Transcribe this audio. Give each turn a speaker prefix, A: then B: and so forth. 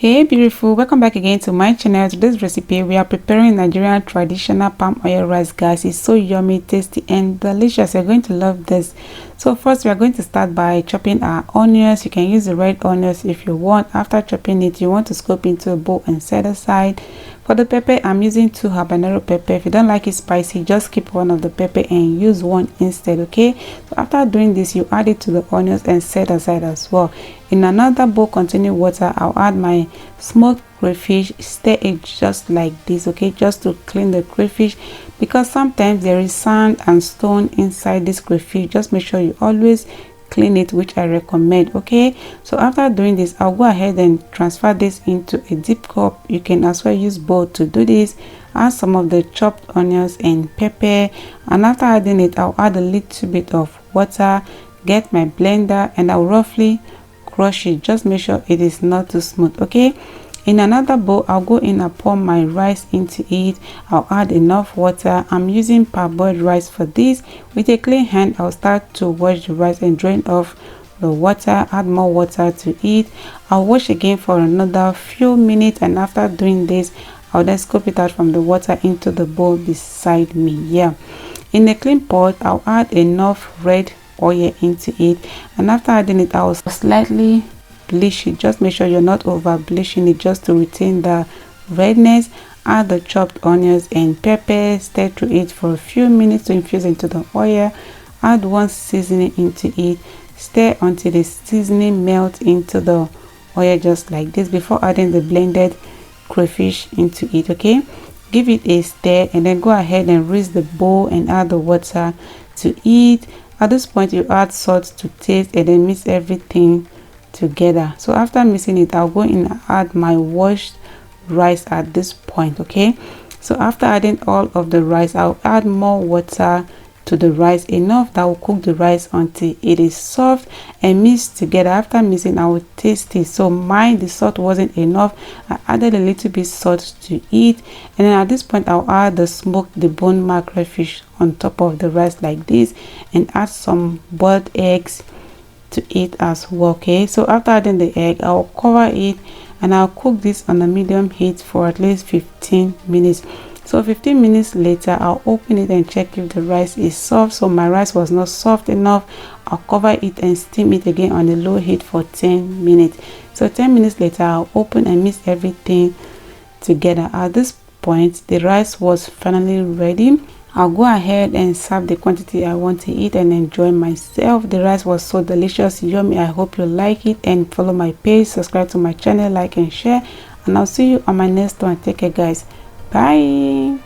A: Hey beautiful, welcome back again to my channel. Today's recipe, we are preparing Nigerian traditional palm oil rice, guys. It's so yummy, tasty and delicious. You're going to love this. So first we are going to start by chopping our onions. You can use the red onions if you want. After chopping it, you want to scoop into a bowl and set aside. For the pepper, I'm using 2 habanero pepper. If you don't like it spicy, just keep one of the pepper and use one instead, okay? So after doing this, you add it to the onions and set aside as well. In another bowl containing water, I'll add my smoked crayfish. Stir it just like this, okay, just to clean the crayfish, because sometimes there is sand and stone inside this crayfish. Just make sure you always clean it, which I recommend, okay? So after doing this, I'll go ahead and transfer this into a deep cup. You can as well use bowl to do this. Add some of the chopped onions and pepper, and after adding it, I'll add a little bit of water, get my blender, and I'll roughly crush it. Just make sure it is not too smooth, okay? In another bowl, I'll go in and pour my rice into it. I'll add enough water. I'm using parboiled rice for this. With a clean hand, I'll start to wash the rice and drain off the water. Add more water to it. I'll wash again for another few minutes, and after doing this, I'll then scoop it out from the water into the bowl beside me. Yeah, in a clean pot, I'll add enough red oil into it, and after adding it, I'll slightly bleach it. Just make sure you're not over bleaching it, just to retain the redness. Add the chopped onions and pepper, stir through it for a few minutes to infuse into the oil. Add one seasoning into it, stir until the seasoning melts into the oil just like this before adding the blended crayfish into it, okay? Give it a stir and then go ahead and rinse the bowl and add the water to it. At this point, you add salt to taste and then mix everything together. So after mixing it, I'll go in and add my washed rice at this point, okay? So after adding all of the rice, I'll add more water to the rice, enough that will cook the rice until it is soft and mixed together. After mixing, I will taste it. So the salt wasn't enough. I added a little bit salt to it, and then at this point, I'll add the smoked deboned mackerel fish on top of the rice like this, and add some boiled eggs to it as well, okay? So after adding the egg, I'll cover it and I'll cook this on a medium heat for at least 15 minutes. So 15 minutes later, I'll open it and check if the rice is soft. So my rice was not soft enough. I'll cover it and steam it again on a low heat for 10 minutes. So 10 minutes later, I'll open and mix everything together. At this point, the rice was finally ready. I'll go ahead and serve the quantity I want to eat and enjoy myself. The rice was so delicious, yummy. I hope you like it, and follow my page, subscribe to my channel, like and share, and I'll see you on my next one. Take care, guys. Bye.